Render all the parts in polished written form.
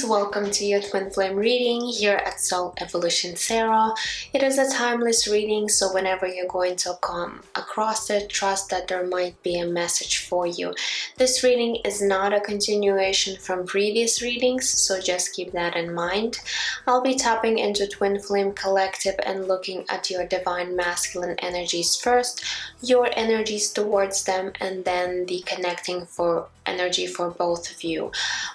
welcome to your twin flame reading here at Soul Evolution Tarot. It is a timeless reading, so whenever you're going to come across it, trust that there might be a message for you. This reading is not a continuation from previous readings, so just keep that in mind. I'll be tapping into Twin Flame Collective and looking at your divine masculine energies first, your energies towards them, and then the connecting for energy for both of you.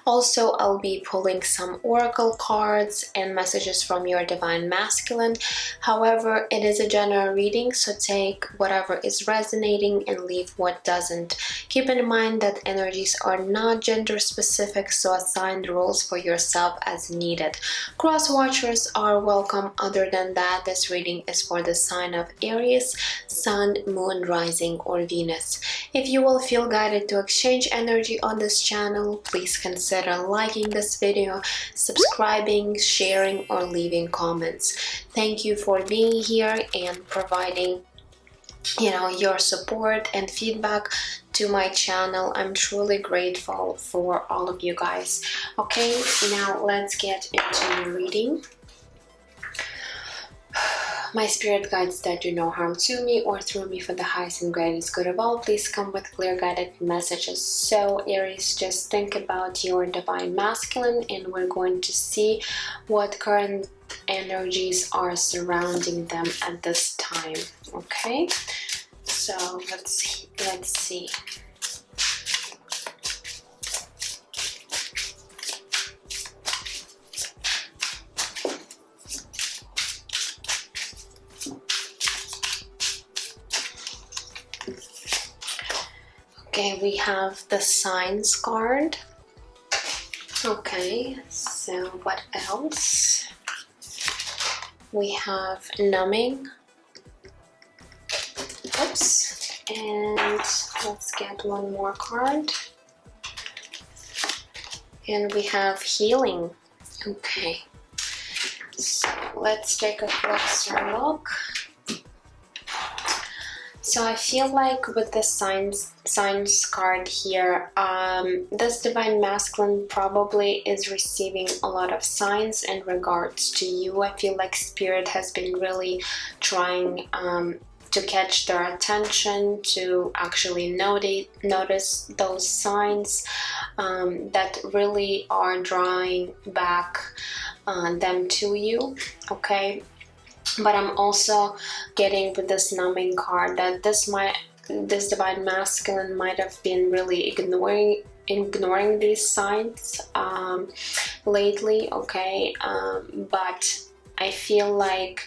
Also, I'll be pulling some oracle cards and messages from your divine masculine. However, it is a general reading, so take whatever is resonating and leave what doesn't. Keep in mind that energies are not gender specific, so assign the rules for yourself as needed. Cross watchers are welcome. Other than that, this reading is for the sign of Aries, Sun, Moon, Rising, or Venus. If you will feel guided to exchange energy on this channel, please consider liking this video, subscribing, sharing, or leaving comments. Thank you for being here and providing your support and feedback to my channel. I'm truly grateful for all of you guys. Okay, now let's get into the reading. My spirit guides that do no harm to me or through me for the highest and greatest good of all, please come with clear guided messages. So Aries, just think about your divine masculine and we're going to see what current energies are surrounding them at this time. Okay, so let's see. Okay, we have the signs card. Okay, so what else? We have numbing. Oops. And let's get one more card. And we have healing. Okay, so let's take a closer look. So I feel like with the signs card here, this divine masculine probably is receiving a lot of signs in regards to you. I feel like spirit has been really trying to catch their attention, to actually notice those signs that really are drawing back them to you. Okay. But I'm also getting with this numbing card that this divine masculine might have been really ignoring these signs lately. Okay, but I feel like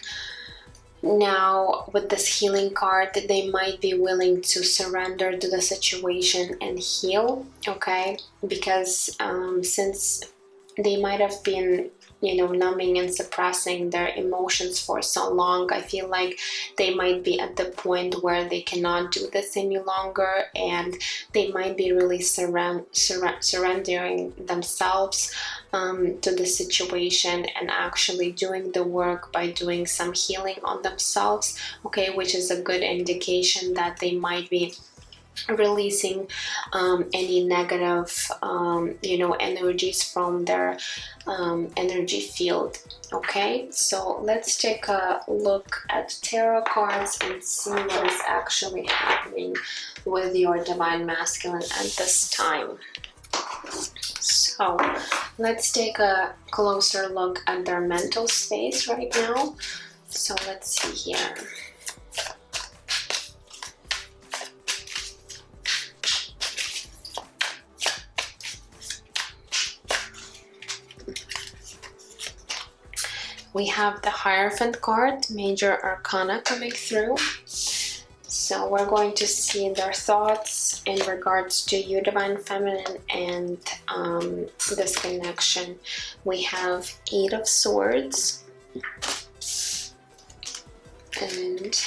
now with this healing card they might be willing to surrender to the situation and heal. Okay, because since they might have been numbing and suppressing their emotions for so long, I feel like they might be at the point where they cannot do this any longer, and they might be really surrendering themselves to the situation and actually doing the work by doing some healing on themselves. Okay, which is a good indication that they might be releasing any negative energies from their energy field. Okay, so let's take a look at tarot cards and see what is actually happening with your divine masculine at this time. So let's take a closer look at their mental space right now. So let's see here. We have the Hierophant card, Major Arcana, coming through. So we're going to see their thoughts in regards to you, Divine Feminine, and this connection. We have Eight of Swords. And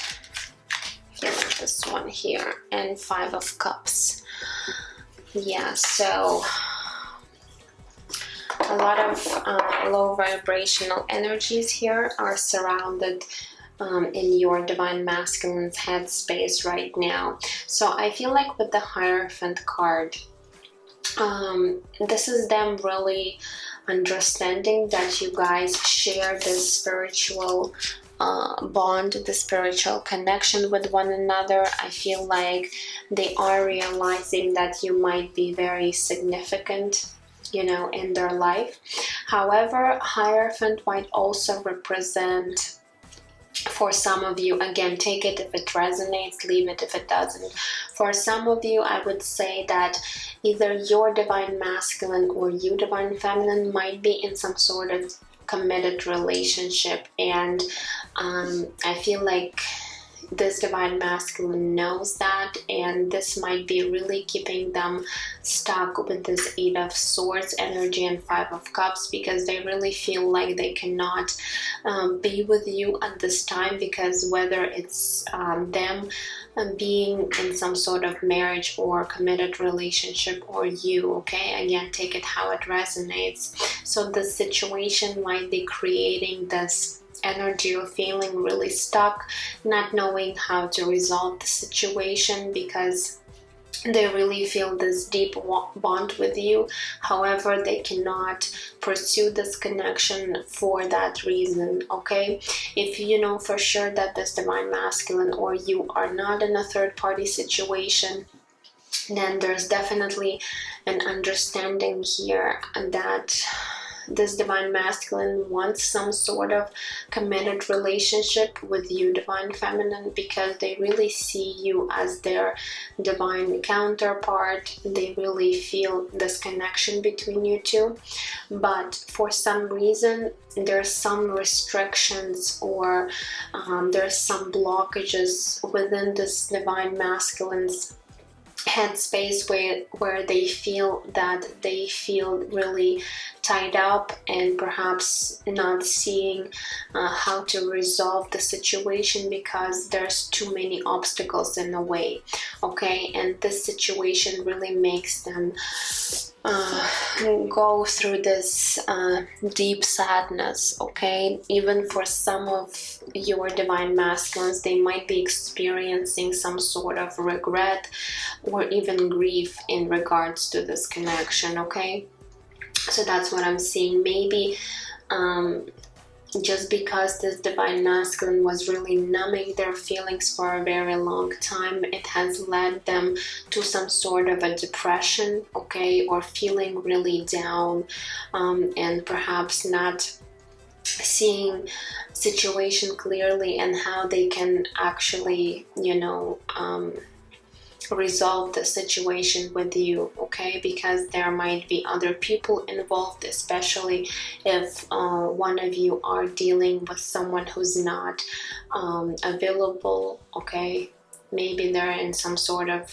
this one here. And Five of Cups. Yeah, so a lot of low vibrational energies here are surrounded in your divine masculine's headspace right now. So I feel like with the Hierophant card, this is them really understanding that you guys share this spiritual bond, the spiritual connection with one another. I feel like they are realizing that you might be very significant, you know, in their life. However, Hierophant might also represent, for some of you, again, take it if it resonates, leave it if it doesn't. For some of you, I would say that either your divine masculine or you divine feminine might be in some sort of committed relationship, and I feel like this divine masculine knows that, and this might be really keeping them stuck with this 8 of Swords energy and 5 of Cups, because they really feel like they cannot be with you at this time, because whether it's them being in some sort of marriage or committed relationship, or you, okay, again, take it how it resonates. So the situation might be creating this energy of feeling really stuck, not knowing how to resolve the situation, because they really feel this deep bond with you. However, they cannot pursue this connection for that reason, okay? If you know for sure that this divine masculine or you are not in a third party situation, then there's definitely an understanding here that this divine masculine wants some sort of committed relationship with you, divine feminine, because they really see you as their divine counterpart. They really feel this connection between you two. But for some reason, there's some restrictions, or there's some blockages within this divine masculine's headspace where they feel really tied up, and perhaps not seeing how to resolve the situation because there's too many obstacles in the way, okay? And this situation really makes them go through this deep sadness, okay? Even for some of your divine masculines, they might be experiencing some sort of regret or even grief in regards to this connection, okay? So that's what I'm seeing. Maybe just because this divine masculine was really numbing their feelings for a very long time, it has led them to some sort of a depression, okay, or feeling really down, and perhaps not seeing situation clearly and how they can actually, you know, resolve the situation with you, okay? Because there might be other people involved, especially if one of you are dealing with someone who's not available, okay? Maybe they're in some sort of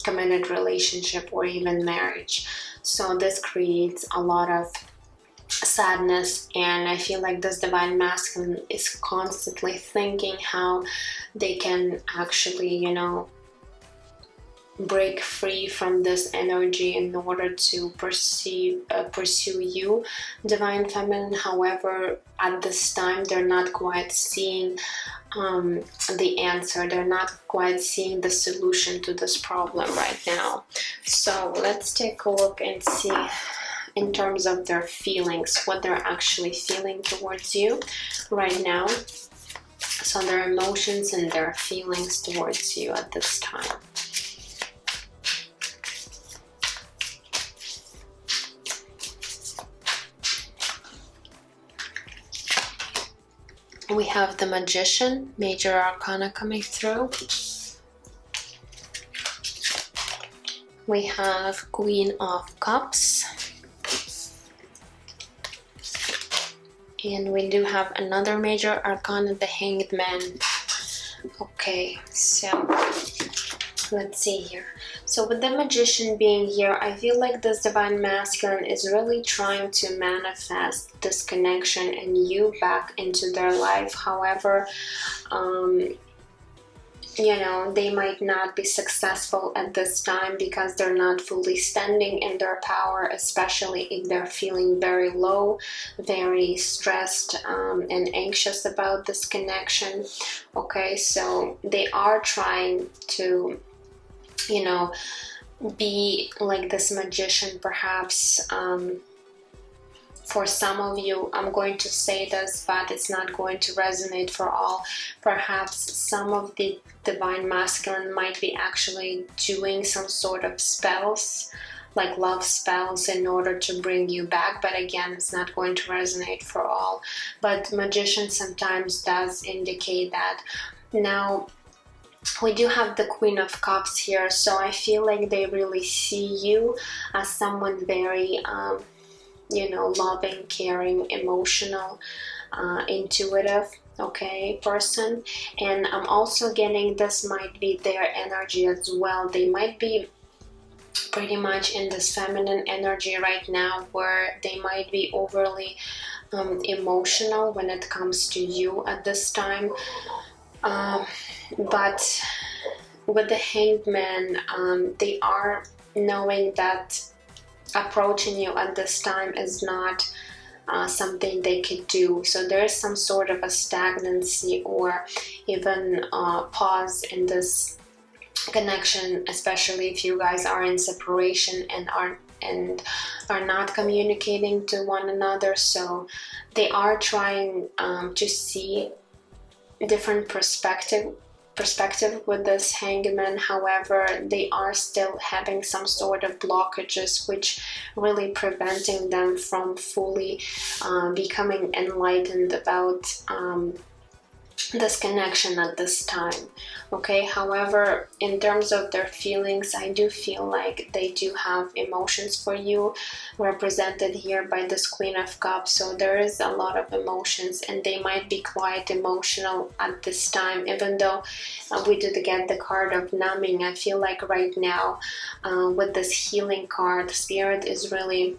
committed relationship or even marriage. So this creates a lot of sadness, and I feel like this divine masculine is constantly thinking how they can actually, you know, break free from this energy in order to pursue you, divine feminine. However, at this time, they're not quite seeing the answer. They're not quite seeing the solution to this problem right now. So let's take a look and see, in terms of their feelings, what they're actually feeling towards you right now. So their emotions and their feelings towards you at this time. We have the Magician, Major Arcana coming through. We have Queen of Cups. And we do have another Major Arcana, the Hanged Man. Okay, so let's see here. So with the Magician being here, I feel like this divine masculine is really trying to manifest this connection and you back into their life. However, you know, they might not be successful at this time because they're not fully standing in their power, especially if they're feeling very low, very stressed, and anxious about this connection. Okay, so they are trying to, you know, be like this magician, perhaps For some of you, I'm going to say this, but it's not going to resonate for all. Perhaps some of the divine masculine might be actually doing some sort of spells, like love spells, in order to bring you back. But again, it's not going to resonate for all. But magician sometimes does indicate that. Now, we do have the Queen of Cups here, so I feel like they really see you as someone very you know, loving, caring, emotional, intuitive, okay, person. And I'm also getting this might be their energy as well. They might be pretty much in this feminine energy right now, where they might be overly emotional when it comes to you at this time. But with the Hanged Man, they are knowing that approaching you at this time is not something they could do. So there is some sort of a stagnancy or even pause in this connection, especially if you guys are in separation and are not communicating to one another. So they are trying to see different perspective with this Hangman. However, they are still having some sort of blockages which really preventing them from fully becoming enlightened about this connection at this time. Okay, however, in terms of their feelings, I do feel like they do have emotions for you, represented here by this Queen of Cups. So there is a lot of emotions, and they might be quite emotional at this time. Even though we did get the card of numbing, I feel like right now with this healing card, Spirit is really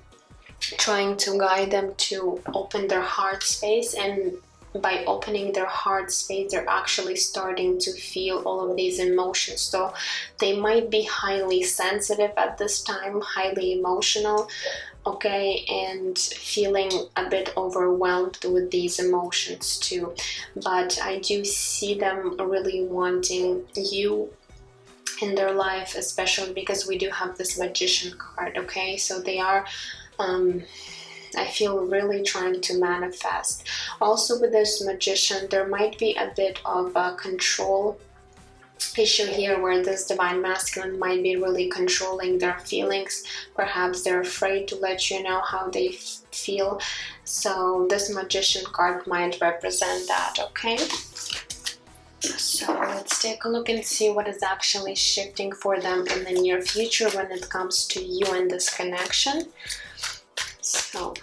trying to guide them to open their heart space, and by opening their heart space, they're actually starting to feel all of these emotions. So they might be highly sensitive at this time, highly emotional, okay, and feeling a bit overwhelmed with these emotions too. But I do see them really wanting you in their life, especially because we do have this Magician card, okay? So they are I feel really trying to manifest. Also with this Magician, there might be a bit of a control issue here, where this divine masculine might be really controlling their feelings. Perhaps they're afraid to let you know how they feel. So this Magician card might represent that, okay? So let's take a look and see what is actually shifting for them in the near future when it comes to you and this connection. So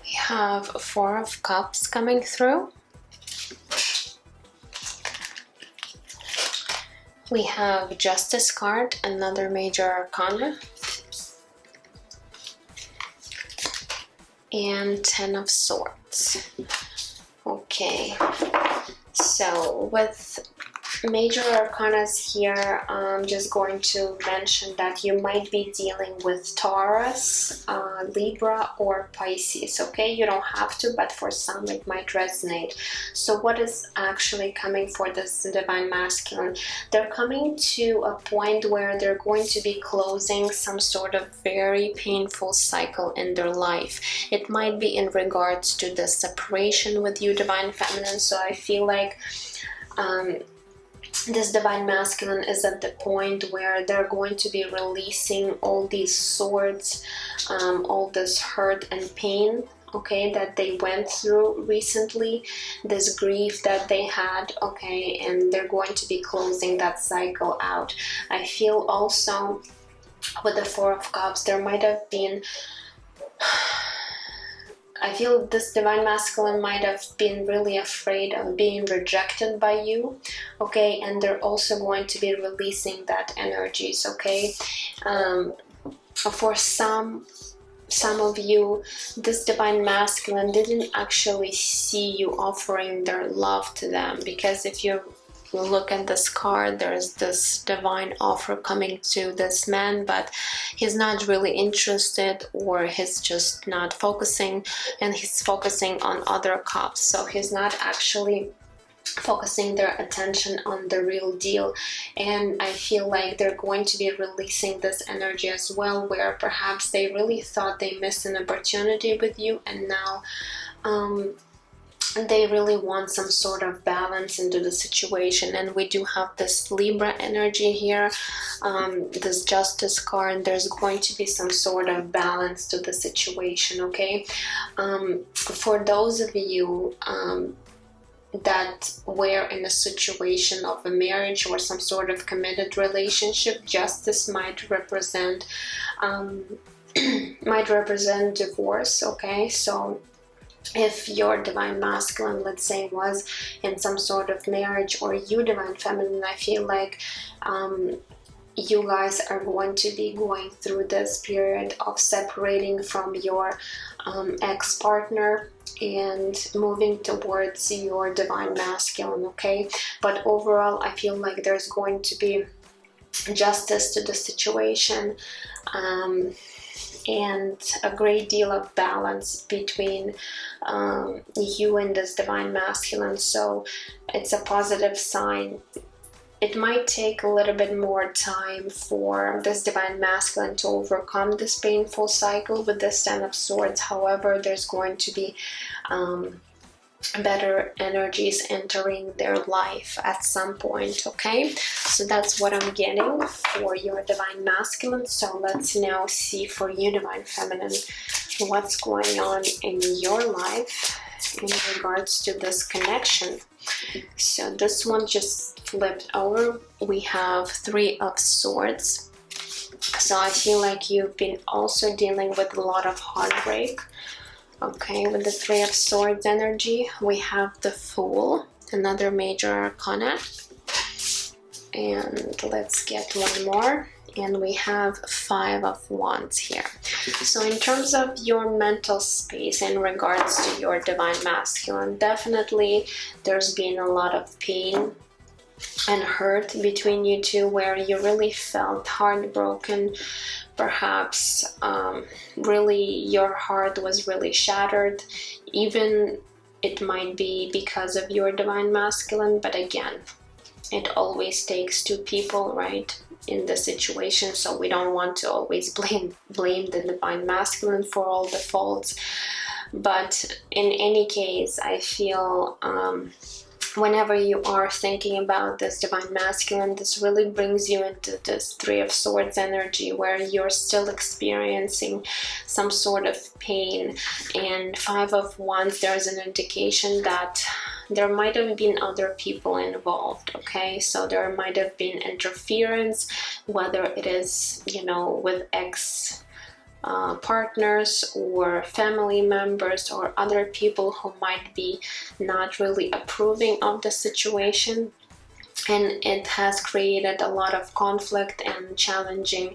we have Four of Cups coming through. We have Justice card, another major arcana. And Ten of Swords. Okay, so with major arcanas here, I'm just going to mention that you might be dealing with Taurus, Libra, or Pisces, okay? You don't have to, but for some it might resonate. So what is actually coming for this divine masculine? They're coming to a point where they're going to be closing some sort of very painful cycle in their life. It might be in regards to the separation with you, divine feminine. So I feel like this divine masculine is at the point where they're going to be releasing all these swords, all this hurt and pain, okay, that they went through recently, this grief that they had, okay, and they're going to be closing that cycle out. I feel also with the Four of Cups, there might have been, I feel this divine masculine might have been really afraid of being rejected by you, okay, and they're also going to be releasing that energies, okay. For some of you, this divine masculine didn't actually see you offering their love to them, because if you look at this card, there's this divine offer coming to this man, but he's not really interested, or he's just not focusing, and he's focusing on other cups. So he's not actually focusing their attention on the real deal. And I feel like they're going to be releasing this energy as well, where perhaps they really thought they missed an opportunity with you, and now they really want some sort of balance into the situation. And we do have this Libra energy here, this Justice card. There's going to be some sort of balance to the situation, okay? For those of you that were in a situation of a marriage or some sort of committed relationship, Justice might represent divorce, okay? So if your divine masculine, let's say, was in some sort of marriage, or you divine feminine, I feel like you guys are going to be going through this period of separating from your ex-partner and moving towards your divine masculine, okay? But overall, I feel like there's going to be justice to the situation, and a great deal of balance between you and this divine masculine. So it's a positive sign. It might take a little bit more time for this divine masculine to overcome this painful cycle with this Ten of Swords. However, there's going to be better energies entering their life at some point, okay? So that's what I'm getting for your divine masculine. So let's now see for you, divine feminine, what's going on in your life in regards to this connection. So this one just flipped over. We have Three of Swords. So I feel like you've been also dealing with a lot of heartbreak. Okay, with the Three of Swords energy, we have the Fool, another major arcana. And let's get one more. And we have Five of Wands here. So in terms of your mental space in regards to your divine masculine, definitely there's been a lot of pain and hurt between you two, where you really felt heartbroken. Perhaps really your heart was really shattered. Even it might be because of your divine masculine, but again, it always takes two people, right, in the situation. So we don't want to always blame the divine masculine for all the faults. But in any case, I feel whenever you are thinking about this divine masculine, this really brings you into this Three of Swords energy, where you're still experiencing some sort of pain. And Five of Wands, there's an indication that there might have been other people involved, okay? So there might have been interference, whether it is, you know, with partners or family members or other people who might be not really approving of the situation, and it has created a lot of conflict and challenging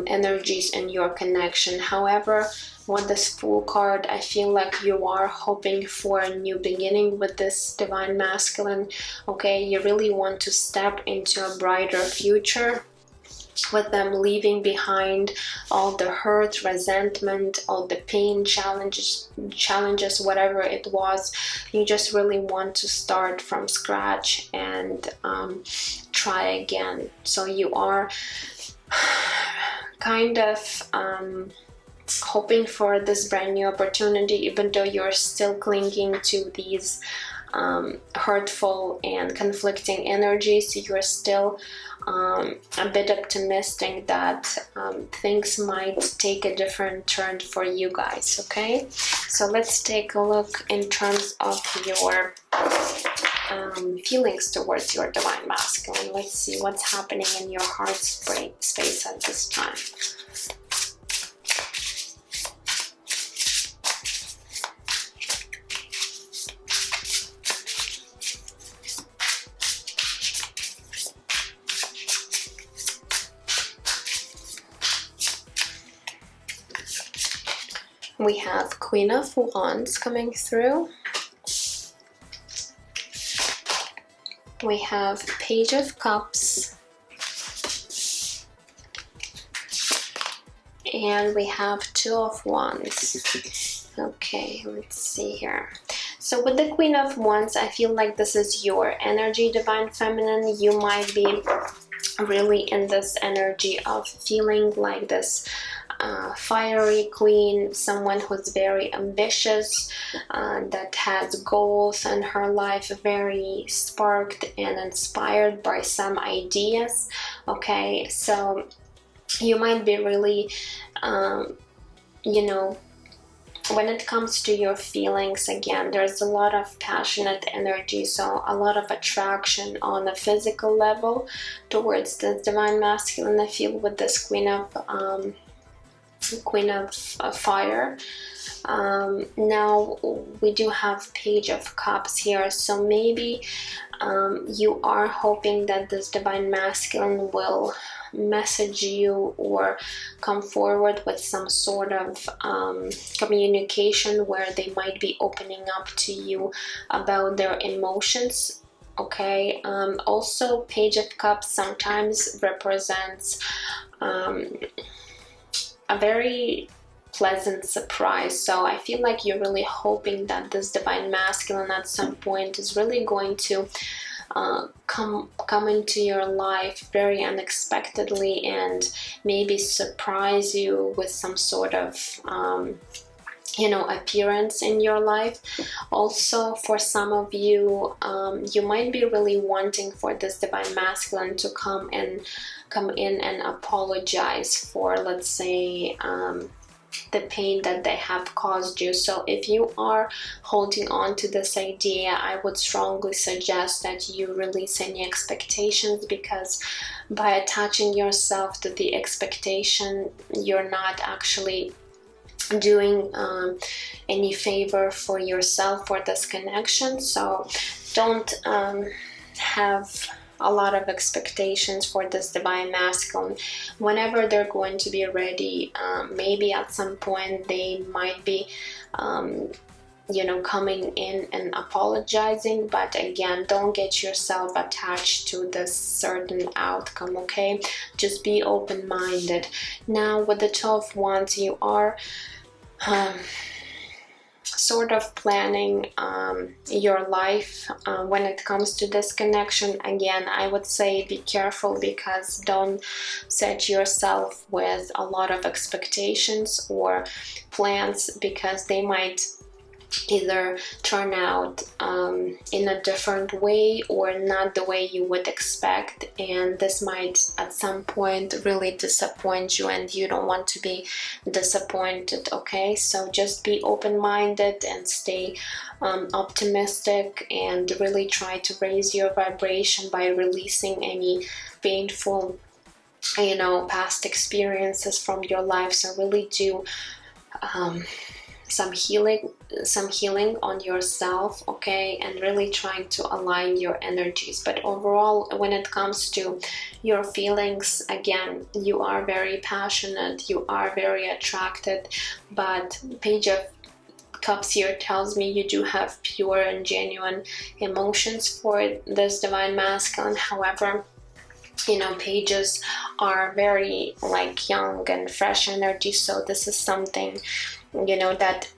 energies in your connection. However, with this Fool card, I feel like you are hoping for a new beginning with this divine masculine, okay? You really want to step into a brighter future with them, leaving behind all the hurt, resentment, all the pain, challenges, whatever it was. You just really want to start from scratch and try again. So you are kind of hoping for this brand new opportunity, even though you're still clinging to these hurtful and conflicting energies. You're still a bit optimistic that things might take a different turn for you guys, okay? So let's take a look in terms of your feelings towards your divine masculine. Let's see what's happening in your heart space at this time. We have Queen of Wands coming through. We have Page of Cups. And we have Two of Wands. Okay, let's see here. So with the Queen of Wands, I feel like this is your energy, Divine Feminine. You might be really in this energy of feeling like this fiery queen, someone who's very ambitious, that has goals in her life, very sparked and inspired by some ideas. Okay, so you might be really, you know, when it comes to your feelings, again, there's a lot of passionate energy, so a lot of attraction on a physical level towards the Divine Masculine. I feel with this Queen of Fire. Now we do have Page of Cups here, so maybe you are hoping that this Divine Masculine will message you or come forward with some sort of communication where they might be opening up to you about their emotions. Okay, also Page of Cups sometimes represents a very pleasant surprise. So I feel like you're really hoping that this Divine Masculine at some point is really going to come into your life very unexpectedly and maybe surprise you with some sort of appearance in your life. Also, for some of you, you might be really wanting for this Divine Masculine to come in and apologize for, let's say, the pain that they have caused you. So if you are holding on to this idea, I would strongly suggest that you release any expectations, because by attaching yourself to the expectation, you're not actually doing any favor for yourself for this connection. So don't have a lot of expectations for this Divine Masculine. Whenever they're going to be ready, maybe at some point they might be coming in and apologizing, but again, don't get yourself attached to this certain outcome. Okay, just be open-minded. Now with the Two of Wands, you are sort of planning your life when it comes to this connection. Again, I would say be careful, because don't set yourself with a lot of expectations or plans, because they might either turn out in a different way or not the way you would expect, and this might at some point really disappoint you, and you don't want to be disappointed. Okay, so just be open-minded and stay optimistic, and really try to raise your vibration by releasing any painful past experiences from your life. So really do some healing on yourself, okay, and really trying to align your energies. But overall, when it comes to your feelings, again, you are very passionate, you are very attracted, but Page of Cups here tells me you do have pure and genuine emotions for this Divine Masculine. However, pages are very young and fresh energy, so this is something that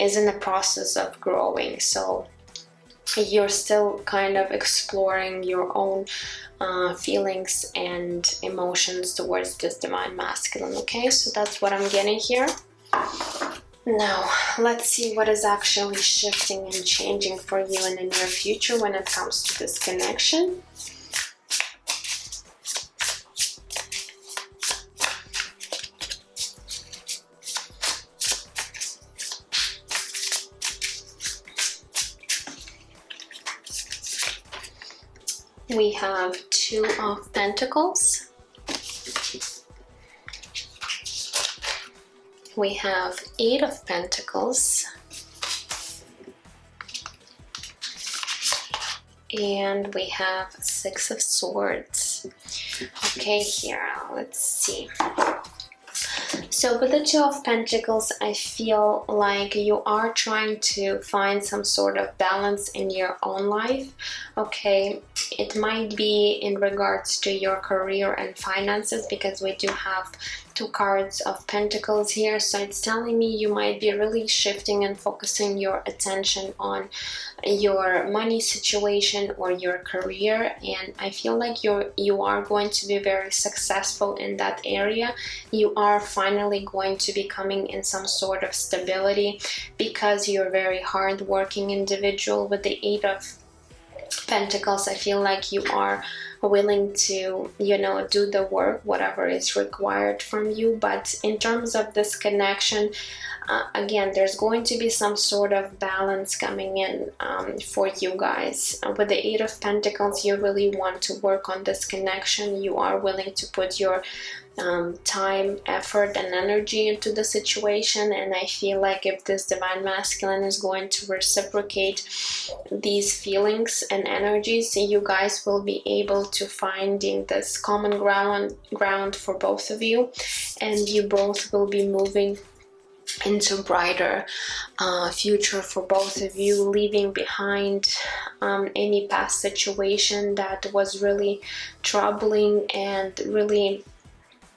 is in the process of growing. So you're still kind of exploring your own feelings and emotions towards this Divine Masculine. Okay, so that's what I'm getting here. Now let's see what is actually shifting and changing for you in the near future when it comes to this connection. We have Two of Pentacles. We have Eight of Pentacles. And we have Six of Swords. Okay, here, let's see. So with the Two of Pentacles, I feel like you are trying to find some sort of balance in your own life. Okay, It might be in regards to your career and finances, because we do have 2 cards of Pentacles here. So it's telling me you might be really shifting and focusing your attention on your money situation or your career, and I feel like you are going to be very successful in that area. You are finally going to be coming in some sort of stability, because you're a very hard-working individual. With the 8 of Pentacles, I feel like you are willing to, you know, do the work, whatever is required from you. But in terms of this connection, again, there's going to be some sort of balance coming in for you guys. With the 8 of Pentacles, you really want to work on this connection. You are willing to put your time, effort, and energy into the situation, and I feel like if this Divine Masculine is going to reciprocate these feelings and energies, you guys will be able to finding this common ground for both of you, and you both will be moving into brighter future for both of you, leaving behind any past situation that was really troubling and really,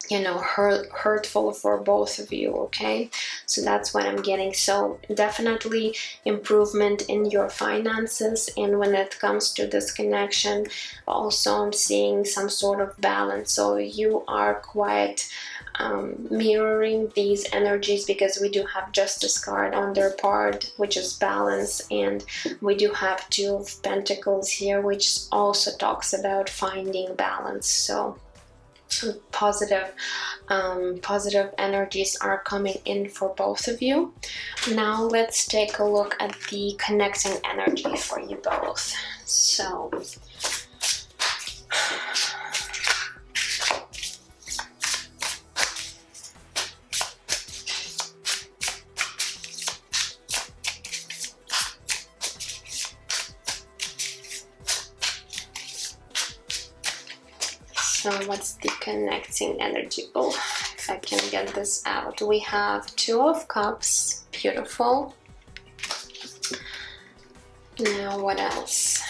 you know, hurtful for both of you. Okay, so that's what I'm getting. So definitely improvement in your finances, and when it comes to this connection, also I'm seeing some sort of balance. So you are quite mirroring these energies, because we do have Justice card on their part, which is balance, and we do have 2 of Pentacles here, which also talks about finding balance. So positive energies are coming in for both of you. Now let's take a look at the connecting energy for you both. So what's the connecting energy? Oh, if I can get this out. We have 2 of Cups. Beautiful. Now what else?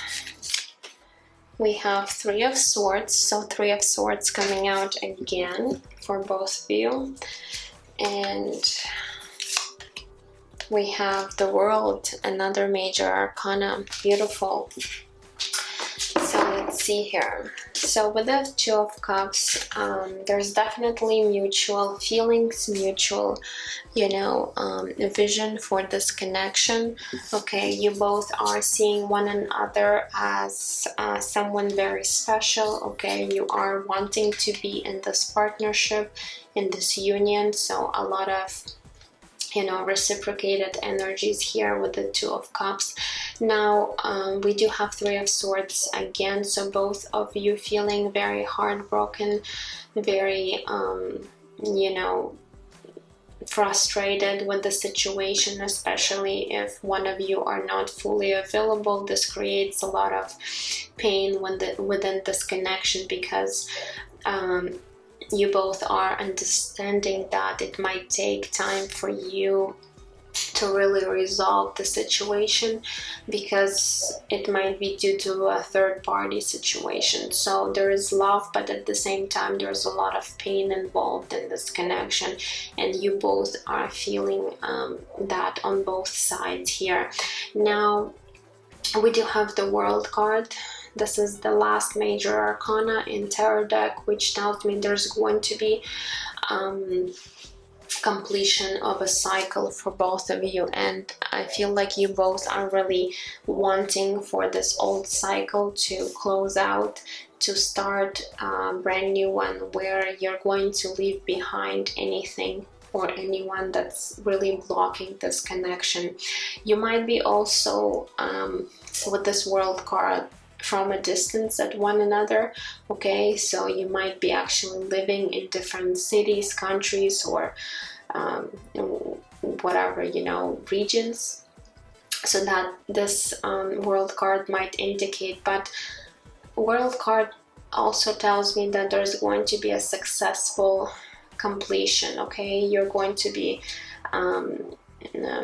We have 3 of Swords. So 3 of Swords coming out again for both of you. And we have the World, another major arcana. Beautiful. So let's see here. So with the 2 of Cups, there's definitely mutual feelings, mutual, you know, vision for this connection. Okay, you both are seeing one another as someone very special. Okay, you are wanting to be in this partnership, in this union. So a lot of, you know, reciprocated energies here with the 2 of Cups. Now we do have 3 of Swords again, so both of you feeling very heartbroken, very you know, frustrated with the situation, especially if one of you are not fully available. This creates a lot of pain within this connection, because you both are understanding that it might take time for you to really resolve the situation, because it might be due to a third-party situation. So there is love, but at the same time there's a lot of pain involved in this connection, and you both are feeling that on both sides here. Now we do have the World card. This is the last major arcana in tarot deck, which tells me there's going to be completion of a cycle for both of you, and I feel like you both are really wanting for this old cycle to close out, to start a brand new one where you're going to leave behind anything or anyone that's really blocking this connection. You might be also with this World card from a distance at one another. Okay, so you might be actually living in different cities, countries, or whatever, you know, regions, so that this World card might indicate. But World card also tells me that there's going to be a successful completion. Okay, you're going to be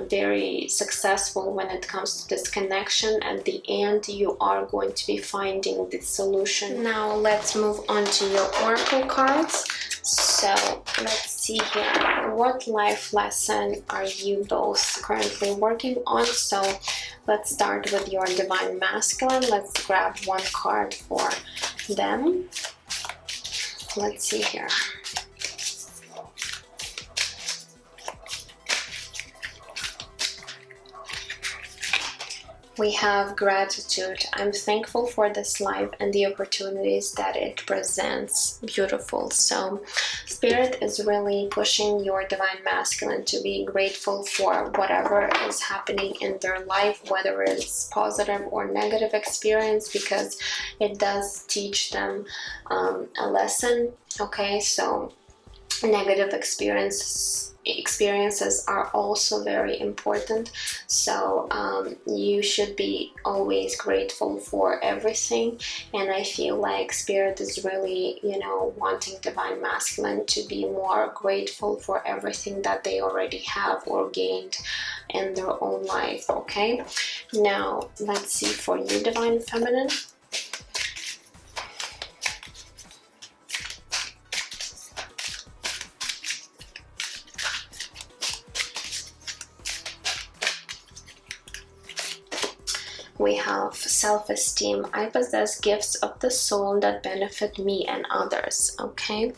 very successful when it comes to this connection. At the end, you are going to be finding the solution. Now let's move on to your oracle cards. So let's see here, what life lesson are you both currently working on? So let's start with your divine masculine. Let's grab one card for them. Let's see here. We have gratitude. I'm thankful for this life and the opportunities that it presents. Beautiful. So Spirit is really pushing your divine masculine to be grateful for whatever is happening in their life, whether it's positive or negative experience, because it does teach them a lesson. Okay, so negative experiences are also very important, so you should be always grateful for everything. And I feel like Spirit is really, you know, wanting divine masculine to be more grateful for everything that they already have or gained in their own life. Okay, now let's see for you, divine feminine. We have self-esteem. I possess gifts of the soul that benefit me and others. Okay,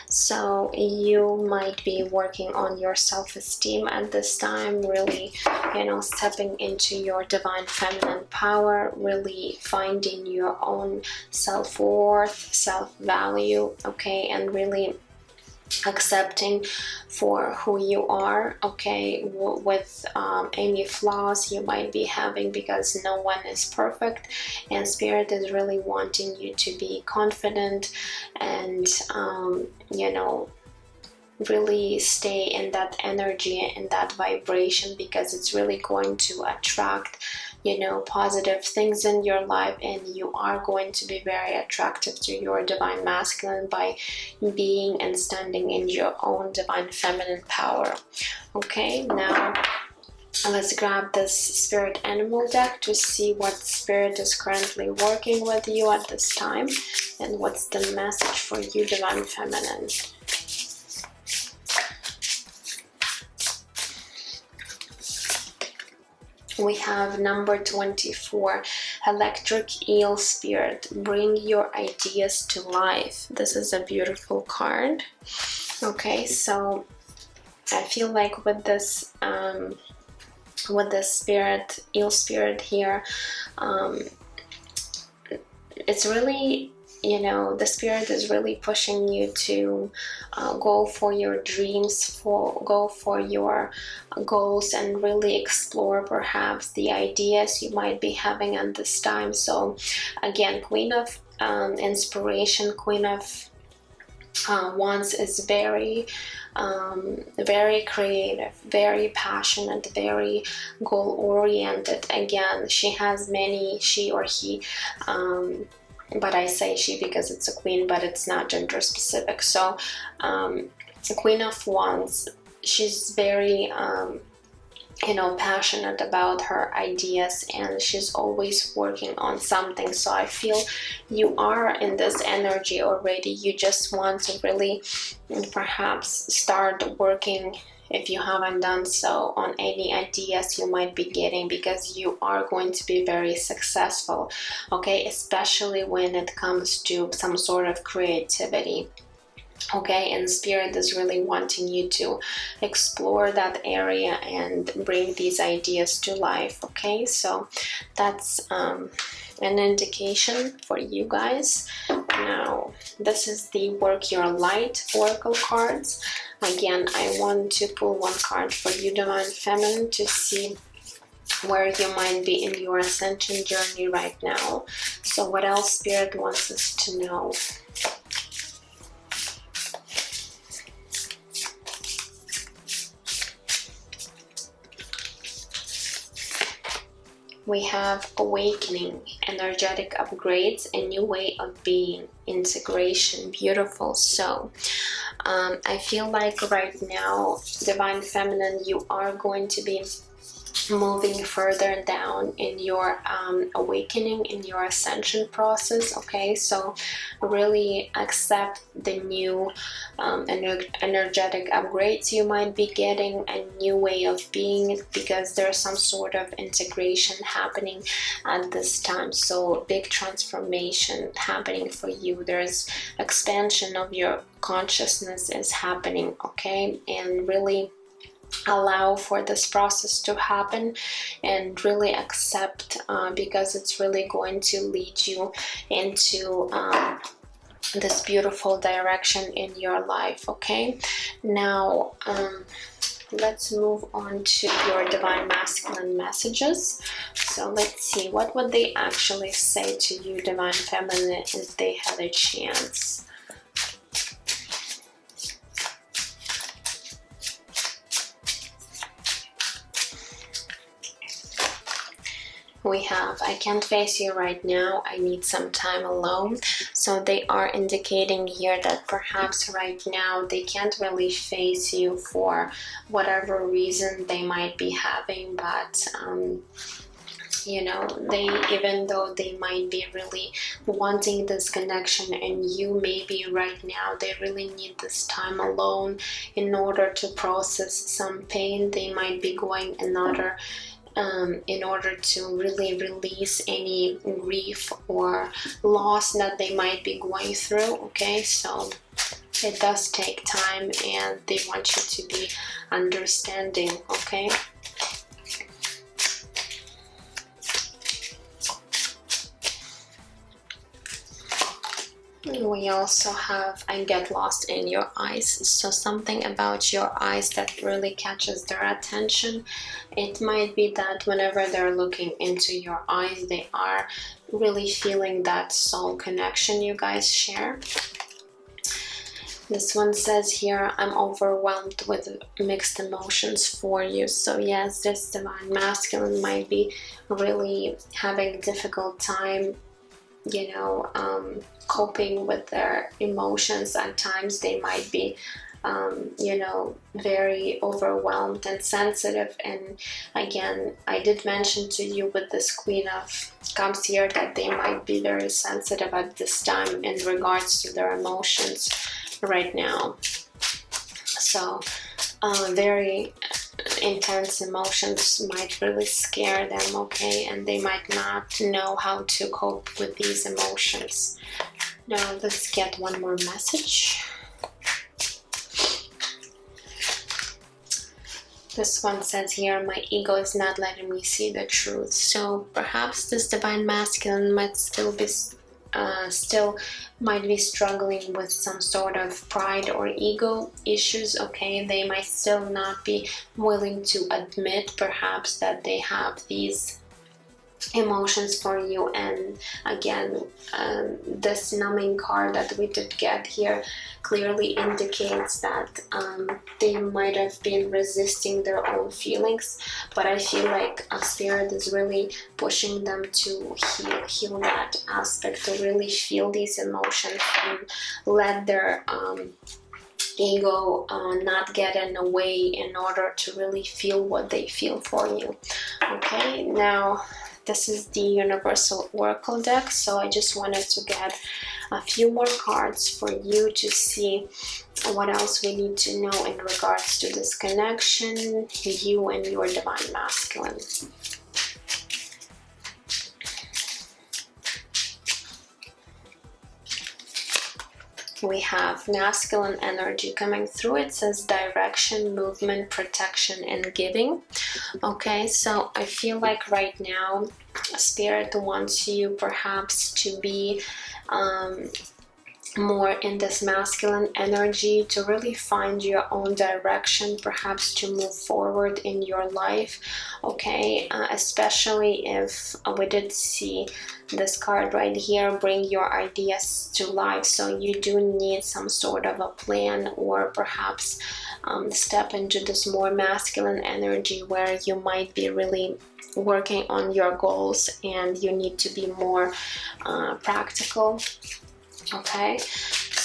so you might be working on your self-esteem at this time, really, you know, stepping into your divine feminine power, really finding your own self-worth, self-value. Okay, and really accepting for who you are. Okay, with any flaws you might be having, because no one is perfect, and Spirit is really wanting you to be confident and you know, really stay in that energy, in that vibration, because it's really going to attract, you know, positive things in your life, and you are going to be very attractive to your divine masculine by being and standing in your own divine feminine power. Okay, now let's grab this Spirit Animal deck to see what Spirit is currently working with you at this time, and what's the message for you, divine feminine. We have number 24, Electric Eel Spirit. Bring your ideas to life. This is a beautiful card. Okay, so I feel like with this spirit, eel spirit here, it's really, you know, the Spirit is really pushing you to go for your dreams, go for your goals, and really explore perhaps the ideas you might be having at this time. So again, Queen of Inspiration, Queen of Wands is very creative, very passionate, very goal oriented. Again, she or he, but I say she because it's a queen, but it's not gender specific. So Queen of Wands, she's very you know, passionate about her ideas, and she's always working on something. So I feel you are in this energy already. You just want to really perhaps start working, if you haven't done so, on any ideas you might be getting, because you are going to be very successful. Okay, especially when it comes to some sort of creativity. Okay, and Spirit is really wanting you to explore that area and bring these ideas to life. Okay, so that's an indication for you guys. Now, this is the Work Your Light Oracle cards. Again, I want to pull one card for you, divine feminine, to see where you might be in your ascension journey right now. So what else Spirit wants us to know? We have awakening, energetic upgrades, a new way of being, integration. Beautiful. So I feel like right now, Divine Feminine, you are going to be moving further down in your awakening, in your ascension process. Okay, so really accept the new energetic upgrades you might be getting, a new way of being, because there's some sort of integration happening at this time. So big transformation happening for you. There's expansion of your consciousness is happening. Okay, and really allow for this process to happen and really accept, because it's really going to lead you into this beautiful direction in your life. Okay, now let's move on to your Divine Masculine messages. So let's see, what would they actually say to you, Divine Feminine, if they had a chance? We have, I can't face you right now, I need some time alone. So they are indicating here that perhaps right now they can't really face you for whatever reason they might be having, but you know, they, even though they might be really wanting this connection, and you maybe right now they really need this time alone in order to process some pain they might be going another, in order to really release any grief or loss that they might be going through. Okay, so it does take time and they want you to be understanding. Okay, we also have, I get lost in your eyes. So something about your eyes that really catches their attention. It might be that whenever they're looking into your eyes, they are really feeling that soul connection you guys share. This one says here, I'm overwhelmed with mixed emotions for you. So yes, this Divine Masculine might be really having a difficult time, you know, coping with their emotions. At times they might be you know, very overwhelmed and sensitive. And again, I did mention to you with this Queen of Cups here that they might be very sensitive at this time in regards to their emotions right now. So very intense emotions might really scare them. Okay, and they might not know how to cope with these emotions. Now let's get one more message. This one says here, my ego is not letting me see the truth. So perhaps this Divine Masculine might still be struggling with some sort of pride or ego issues. Okay, they might still not be willing to admit perhaps that they have these emotions for you. And again, this numbing card that we did get here clearly indicates that they might have been resisting their own feelings, but I feel like a spirit is really pushing them to heal that aspect, to really feel these emotions and let their ego not get in the way in order to really feel what they feel for you. Okay, now this is the Universal Oracle deck, so I just wanted to get a few more cards for you to see what else we need to know in regards to this connection, you and your Divine Masculine. We have masculine energy coming through. It says direction, movement, protection, and giving. Okay, so I feel like right now Spirit wants you perhaps to be more in this masculine energy, to really find your own direction, perhaps to move forward in your life. Okay, especially if we did see this card right here, bring your ideas to life. So you do need some sort of a plan, or perhaps step into this more masculine energy where you might be really working on your goals and you need to be more practical. Okay,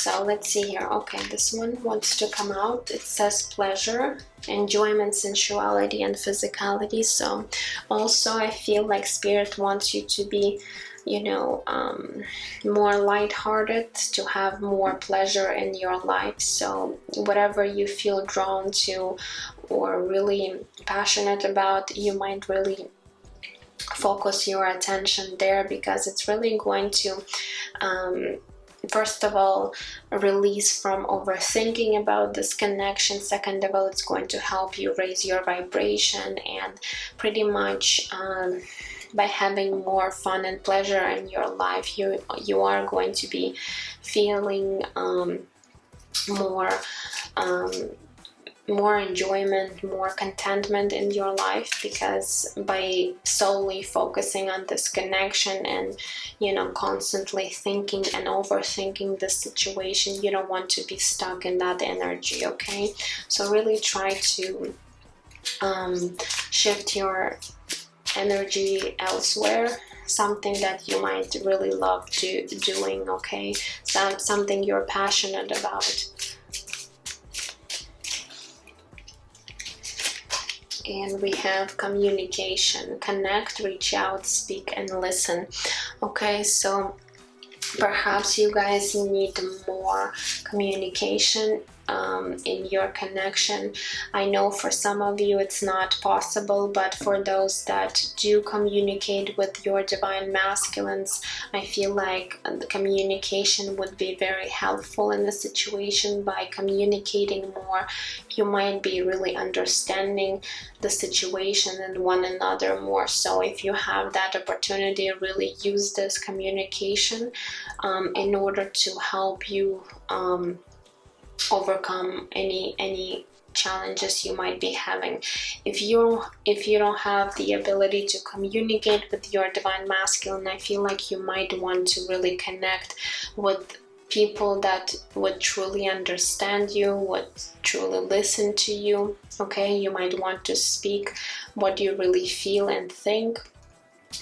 So let's see here. Okay, this one wants to come out. It says pleasure, enjoyment, sensuality, and physicality. So also I feel like Spirit wants you to be, you know, more lighthearted, to have more pleasure in your life. So whatever you feel drawn to or really passionate about, you might really focus your attention there, because it's really going to first of all, release from overthinking about this connection. Second of all, it's going to help you raise your vibration, and pretty much by having more fun and pleasure in your life, you are going to be feeling more more enjoyment, more contentment in your life, because by solely focusing on this connection and, you know, constantly thinking and overthinking the situation, you don't want to be stuck in that energy. Okay, so really try to shift your energy elsewhere, something that you might really love doing. Okay, something you're passionate about. And we have communication, connect, reach out, speak, and listen. Okay, so perhaps you guys need more communication in your connection. I know for some of you it's not possible, but for those that do communicate with your divine masculines, I feel like the communication would be very helpful in the situation. By communicating more, you might be really understanding the situation and one another more. So if you have that opportunity, really use this communication in order to help you overcome any challenges you might be having. If you don't have the ability to communicate with your divine masculine, I feel like you might want to really connect with people that would truly understand you, would truly listen to you. Okay, you might want to speak what you really feel and think.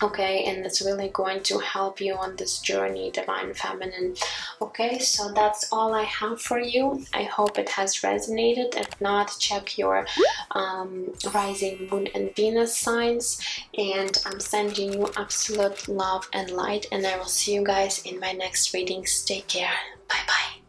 Okay, and it's really going to help you on this journey, divine feminine. Okay, so that's all I have for you. I hope it has resonated. If not, check your rising moon and Venus signs, and I'm sending you absolute love and light, and I will see you guys in my next readings. Take care. Bye bye.